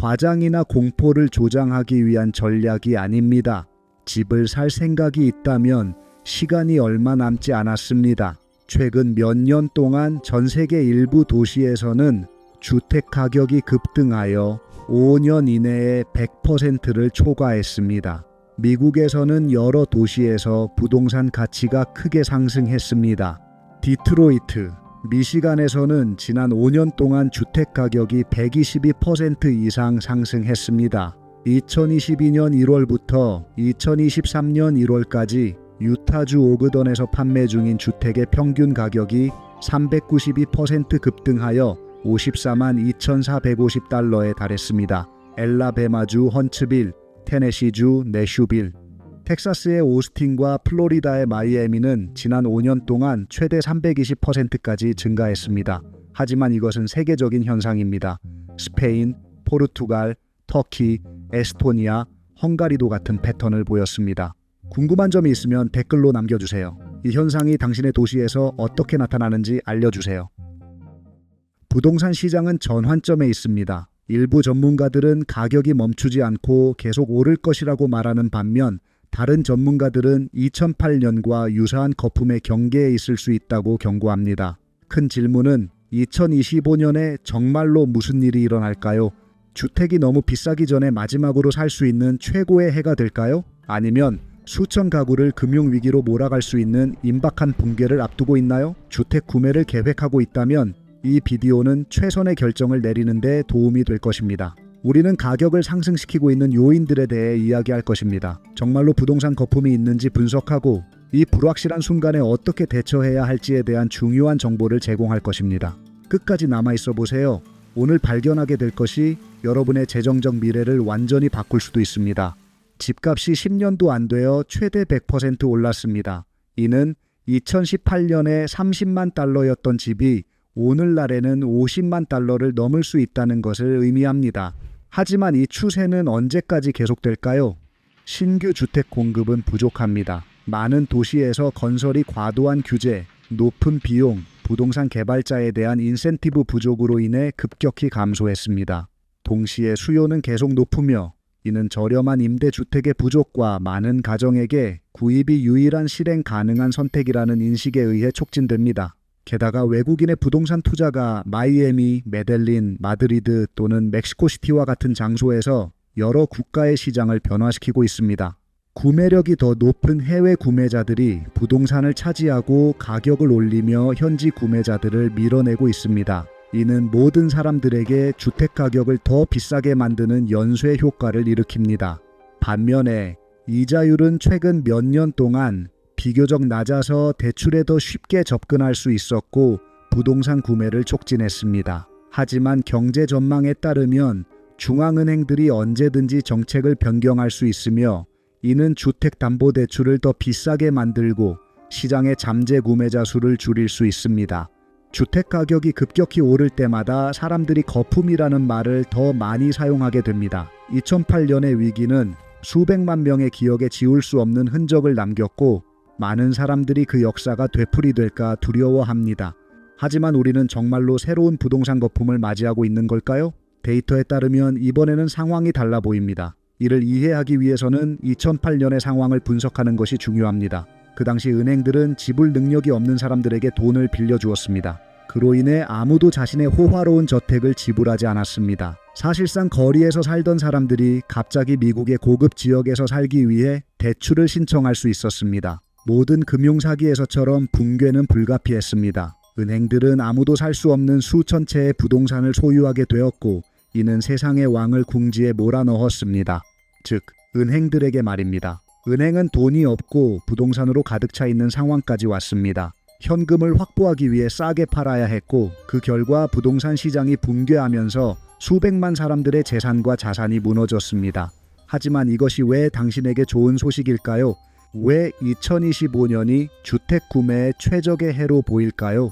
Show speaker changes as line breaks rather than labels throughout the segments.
과장이나 공포를 조장하기 위한 전략이 아닙니다. 집을 살 생각이 있다면 시간이 얼마 남지 않았습니다. 최근 몇 년 동안 전 세계 일부 도시에서는 주택 가격이 급등하여 5년 이내에 100%를 초과했습니다. 미국에서는 여러 도시에서 부동산 가치가 크게 상승했습니다. 디트로이트, 미시간에서는 지난 5년 동안 주택 가격이 122% 이상 상승했습니다. 2022년 1월부터 2023년 1월까지 유타주 오그던에서 판매 중인 주택의 평균 가격이 392% 급등하여 54만 2,450달러에 달했습니다. 엘라베마주 헌츠빌, 테네시주 내슈빌, 텍사스의 오스틴과 플로리다의 마이애미는 지난 5년 동안 최대 320%까지 증가했습니다. 하지만 이것은 세계적인 현상입니다. 스페인, 포르투갈, 터키, 에스토니아, 헝가리도 같은 패턴을 보였습니다. 궁금한 점이 있으면 댓글로 남겨주세요. 이 현상이 당신의 도시에서 어떻게 나타나는지 알려주세요. 부동산 시장은 전환점에 있습니다. 일부 전문가들은 가격이 멈추지 않고 계속 오를 것이라고 말하는 반면 다른 전문가들은 2008년과 유사한 거품의 경계에 있을 수 있다고 경고합니다. 큰 질문은 2025년에 정말로 무슨 일이 일어날까요? 주택이 너무 비싸기 전에 마지막으로 살 수 있는 최고의 해가 될까요? 아니면 수천 가구를 금융위기로 몰아갈 수 있는 임박한 붕괴를 앞두고 있나요? 주택 구매를 계획하고 있다면 이 비디오는 최선의 결정을 내리는 데 도움이 될 것입니다. 우리는 가격을 상승시키고 있는 요인들에 대해 이야기할 것입니다. 정말로 부동산 거품이 있는지 분석하고 이 불확실한 순간에 어떻게 대처해야 할지에 대한 중요한 정보를 제공할 것입니다. 끝까지 남아있어 보세요. 오늘 발견하게 될 것이 여러분의 재정적 미래를 완전히 바꿀 수도 있습니다. 집값이 10년도 안 되어 최대 100% 올랐습니다. 이는 2018년에 30만 달러였던 집이 오늘날에는 50만 달러를 넘을 수 있다는 것을 의미합니다. 하지만 이 추세는 언제까지 계속될까요? 신규 주택 공급은 부족합니다. 많은 도시에서 건설이 과도한 규제, 높은 비용, 부동산 개발자에 대한 인센티브 부족으로 인해 급격히 감소했습니다. 동시에 수요는 계속 높으며 이는 저렴한 임대주택의 부족과 많은 가정에게 구입이 유일한 실행 가능한 선택이라는 인식에 의해 촉진됩니다. 게다가 외국인의 부동산 투자가 마이애미, 메델린, 마드리드 또는 멕시코시티와 같은 장소에서 여러 국가의 시장을 변화시키고 있습니다. 구매력이 더 높은 해외 구매자들이 부동산을 차지하고 가격을 올리며 현지 구매자들을 밀어내고 있습니다. 이는 모든 사람들에게 주택 가격을 더 비싸게 만드는 연쇄 효과를 일으킵니다. 반면에 이자율은 최근 몇 년 동안 비교적 낮아서 대출에 더 쉽게 접근할 수 있었고 부동산 구매를 촉진했습니다. 하지만 경제 전망에 따르면 중앙은행들이 언제든지 정책을 변경할 수 있으며 이는 주택담보대출을 더 비싸게 만들고 시장의 잠재 구매자 수를 줄일 수 있습니다. 주택 가격이 급격히 오를 때마다 사람들이 거품이라는 말을 더 많이 사용하게 됩니다. 2008년의 위기는 수백만 명의 기억에 지울 수 없는 흔적을 남겼고 많은 사람들이 그 역사가 되풀이될까 두려워합니다. 하지만 우리는 정말로 새로운 부동산 거품을 맞이하고 있는 걸까요? 데이터에 따르면 이번에는 상황이 달라 보입니다. 이를 이해하기 위해서는 2008년의 상황을 분석하는 것이 중요합니다. 그 당시 은행들은 지불 능력이 없는 사람들에게 돈을 빌려주었습니다. 그로 인해 아무도 자신의 호화로운 저택을 지불하지 않았습니다. 사실상 거리에서 살던 사람들이 갑자기 미국의 고급 지역에서 살기 위해 대출을 신청할 수 있었습니다. 모든 금융사기에서처럼 붕괴는 불가피했습니다. 은행들은 아무도 살 수 없는 수천 채의 부동산을 소유하게 되었고 이는 세상의 왕을 궁지에 몰아넣었습니다. 즉, 은행들에게 말입니다. 은행은 돈이 없고 부동산으로 가득 차 있는 상황까지 왔습니다. 현금을 확보하기 위해 싸게 팔아야 했고 그 결과 부동산 시장이 붕괴하면서 수백만 사람들의 재산과 자산이 무너졌습니다. 하지만 이것이 왜 당신에게 좋은 소식일까요? 왜 2025년이 주택 구매의 최적의 해로 보일까요?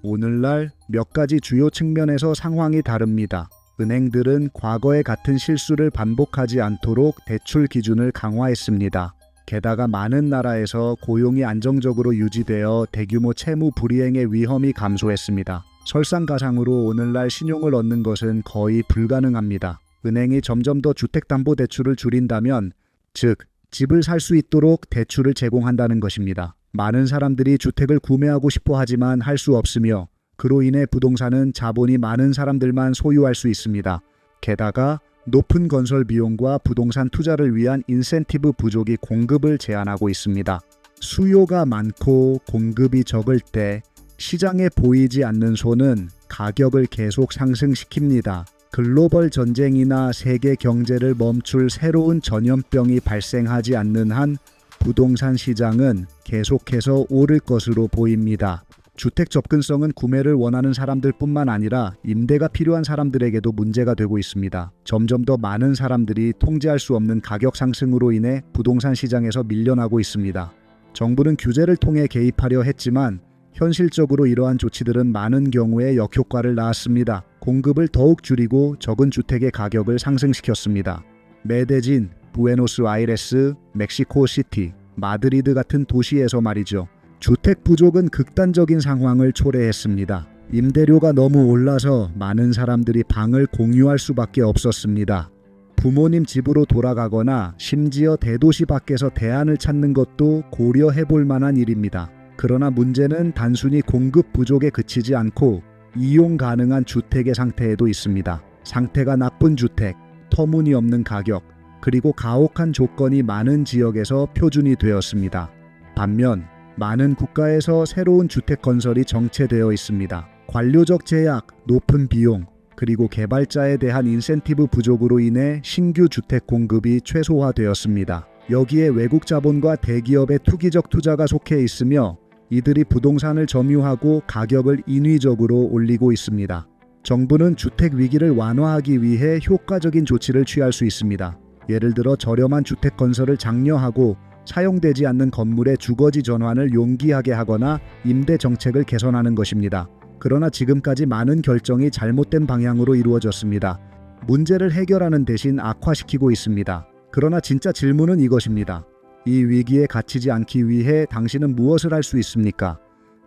오늘날 몇 가지 주요 측면에서 상황이 다릅니다. 은행들은 과거의 같은 실수를 반복하지 않도록 대출 기준을 강화했습니다. 게다가 많은 나라에서 고용이 안정적으로 유지되어 대규모 채무 불이행의 위험이 감소했습니다. 설상가상으로 오늘날 신용을 얻는 것은 거의 불가능합니다. 은행이 점점 더 주택담보대출을 줄인다면, 즉 집을 살 수 있도록 대출을 제공한다는 것입니다. 많은 사람들이 주택을 구매하고 싶어 하지만 할 수 없으며, 그로 인해 부동산은 자본이 많은 사람들만 소유할 수 있습니다. 게다가 높은 건설 비용과 부동산 투자를 위한 인센티브 부족이 공급을 제한하고 있습니다. 수요가 많고 공급이 적을 때 시장에 보이지 않는 손은 가격을 계속 상승시킵니다. 글로벌 전쟁이나 세계 경제를 멈출 새로운 전염병이 발생하지 않는 한 부동산 시장은 계속해서 오를 것으로 보입니다. 주택 접근성은 구매를 원하는 사람들뿐만 아니라 임대가 필요한 사람들에게도 문제가 되고 있습니다. 점점 더 많은 사람들이 통제할 수 없는 가격 상승으로 인해 부동산 시장에서 밀려나고 있습니다. 정부는 규제를 통해 개입하려 했지만 현실적으로 이러한 조치들은 많은 경우에 역효과를 낳았습니다. 공급을 더욱 줄이고 적은 주택의 가격을 상승시켰습니다. 메데진, 부에노스아이레스, 멕시코시티, 마드리드 같은 도시에서 말이죠. 주택 부족은 극단적인 상황을 초래했습니다. 임대료가 너무 올라서 많은 사람들이 방을 공유할 수밖에 없었습니다. 부모님 집으로 돌아가거나 심지어 대도시 밖에서 대안을 찾는 것도 고려해 볼 만한 일입니다. 그러나 문제는 단순히 공급 부족에 그치지 않고 이용 가능한 주택의 상태에도 있습니다. 상태가 나쁜 주택, 터무니없는 가격, 그리고 가혹한 조건이 많은 지역에서 표준이 되었습니다. 반면 많은 국가에서 새로운 주택 건설이 정체되어 있습니다. 관료적 제약, 높은 비용, 그리고 개발자에 대한 인센티브 부족으로 인해 신규 주택 공급이 최소화되었습니다. 여기에 외국 자본과 대기업의 투기적 투자가 속해 있으며 이들이 부동산을 점유하고 가격을 인위적으로 올리고 있습니다. 정부는 주택 위기를 완화하기 위해 효과적인 조치를 취할 수 있습니다. 예를 들어 저렴한 주택 건설을 장려하고 사용되지 않는 건물의 주거지 전환을 용기하게 하거나 임대 정책을 개선하는 것입니다. 그러나 지금까지 많은 결정이 잘못된 방향으로 이루어졌습니다. 문제를 해결하는 대신 악화시키고 있습니다. 그러나 진짜 질문은 이것입니다. 이 위기에 갇히지 않기 위해 당신은 무엇을 할 수 있습니까?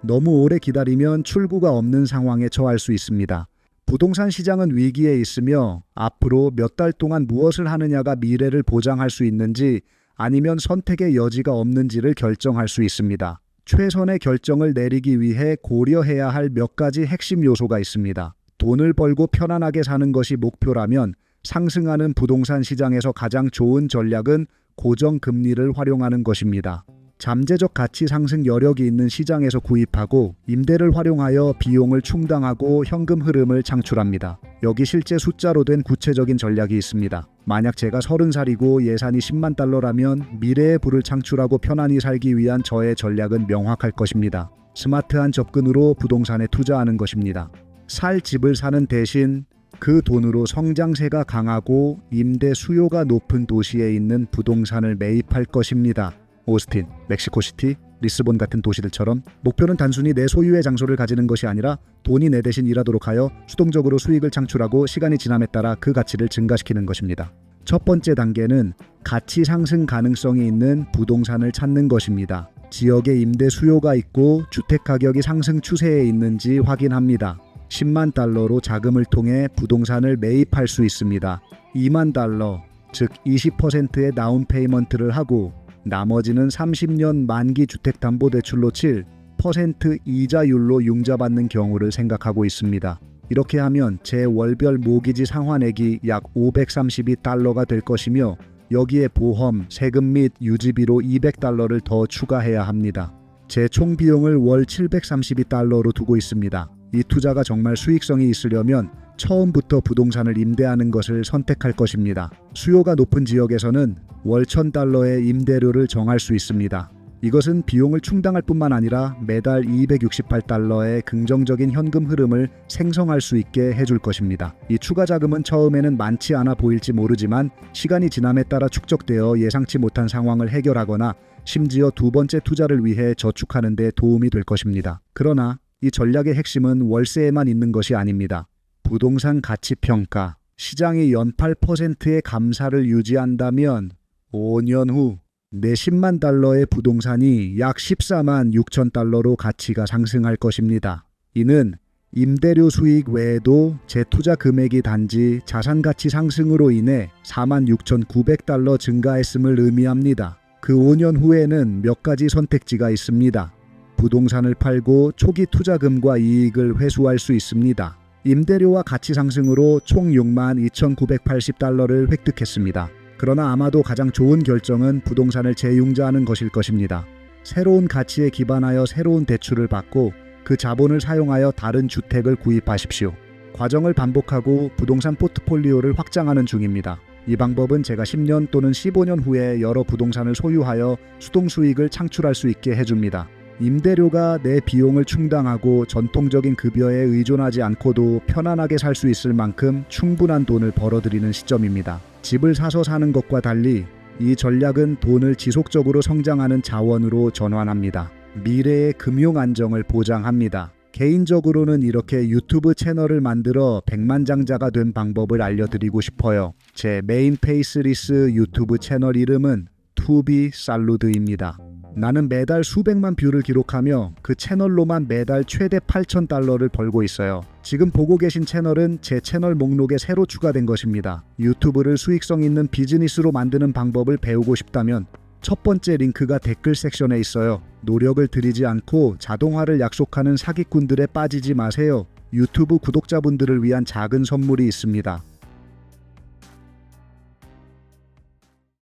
너무 오래 기다리면 출구가 없는 상황에 처할 수 있습니다. 부동산 시장은 위기에 있으며 앞으로 몇 달 동안 무엇을 하느냐가 미래를 보장할 수 있는지 아니면 선택의 여지가 없는지를 결정할 수 있습니다. 최선의 결정을 내리기 위해 고려해야 할 몇 가지 핵심 요소가 있습니다. 돈을 벌고 편안하게 사는 것이 목표라면 상승하는 부동산 시장에서 가장 좋은 전략은 고정금리를 활용하는 것입니다. 잠재적 가치 상승 여력이 있는 시장에서 구입하고 임대를 활용하여 비용을 충당하고 현금 흐름을 창출합니다. 여기 실제 숫자로 된 구체적인 전략이 있습니다. 만약 제가 30살이고 예산이 10만 달러라면 미래의 부를 창출하고 편안히 살기 위한 저의 전략은 명확할 것입니다. 스마트한 접근으로 부동산에 투자하는 것입니다. 살 집을 사는 대신 그 돈으로 성장세가 강하고 임대 수요가 높은 도시에 있는 부동산을 매입할 것입니다. 오스틴, 멕시코시티, 리스본 같은 도시들처럼 목표는 단순히 내 소유의 장소를 가지는 것이 아니라 돈이 내 대신 일하도록 하여 수동적으로 수익을 창출하고 시간이 지남에 따라 그 가치를 증가시키는 것입니다. 첫 번째 단계는 가치 상승 가능성이 있는 부동산을 찾는 것입니다. 지역에 임대 수요가 있고 주택 가격이 상승 추세에 있는지 확인합니다. 10만 달러로 자금을 통해 부동산을 매입할 수 있습니다. 2만 달러, 즉 20%의 다운 페이먼트를 하고 나머지는 30년 만기 주택담보대출로 7% 이자율로 융자받는 경우를 생각하고 있습니다. 이렇게 하면 제 월별 모기지 상환액이 약 532달러가 될 것이며 여기에 보험, 세금 및 유지비로 200달러를 더 추가해야 합니다. 제 총 비용을 월 732달러로 두고 있습니다. 이 투자가 정말 수익성이 있으려면 처음부터 부동산을 임대하는 것을 선택할 것입니다. 수요가 높은 지역에서는 월 1,000달러의 임대료를 정할 수 있습니다. 이것은 비용을 충당할 뿐만 아니라 매달 268달러의 긍정적인 현금 흐름을 생성할 수 있게 해줄 것입니다. 이 추가 자금은 처음에는 많지 않아 보일지 모르지만 시간이 지남에 따라 축적되어 예상치 못한 상황을 해결하거나 심지어 두 번째 투자를 위해 저축하는 데 도움이 될 것입니다. 그러나 이 전략의 핵심은 월세에만 있는 것이 아닙니다. 부동산 가치 평가, 시장이 연 8%의 감사를 유지한다면 5년 후 내 10만 달러의 부동산이 약 14만 6천 달러로 가치가 상승할 것입니다. 이는 임대료 수익 외에도 재투자 금액이 단지 자산 가치 상승으로 인해 46,900달러 증가했음을 의미합니다. 그 5년 후에는 몇 가지 선택지가 있습니다. 부동산을 팔고 초기 투자금과 이익을 회수할 수 있습니다. 임대료와 가치 상승으로 총 62,980달러를 획득했습니다. 그러나 아마도 가장 좋은 결정은 부동산을 재융자하는 것일 것입니다. 새로운 가치에 기반하여 새로운 대출을 받고 그 자본을 사용하여 다른 주택을 구입하십시오. 과정을 반복하고 부동산 포트폴리오를 확장하는 중입니다. 이 방법은 제가 10년 또는 15년 후에 여러 부동산을 소유하여 수동 수익을 창출할 수 있게 해줍니다. 임대료가 내 비용을 충당하고 전통적인 급여에 의존하지 않고도 편안하게 살 수 있을 만큼 충분한 돈을 벌어들이는 시점입니다. 집을 사서 사는 것과 달리 이 전략은 돈을 지속적으로 성장하는 자원으로 전환합니다. 미래의 금융 안정을 보장합니다. 개인적으로는 이렇게 유튜브 채널을 만들어 백만장자가 된 방법을 알려드리고 싶어요. 제 메인 페이스리스 유튜브 채널 이름은 투비 살루드입니다. 나는 매달 수백만 뷰를 기록하며 그 채널로만 매달 최대 8,000달러를 벌고 있어요. 지금 보고 계신 채널은 제 채널 목록에 새로 추가된 것입니다. 유튜브를 수익성 있는 비즈니스로 만드는 방법을 배우고 싶다면 첫 번째 링크가 댓글 섹션에 있어요. 노력을 들이지 않고 자동화를 약속하는 사기꾼들에 빠지지 마세요. 유튜브 구독자분들을 위한 작은 선물이 있습니다.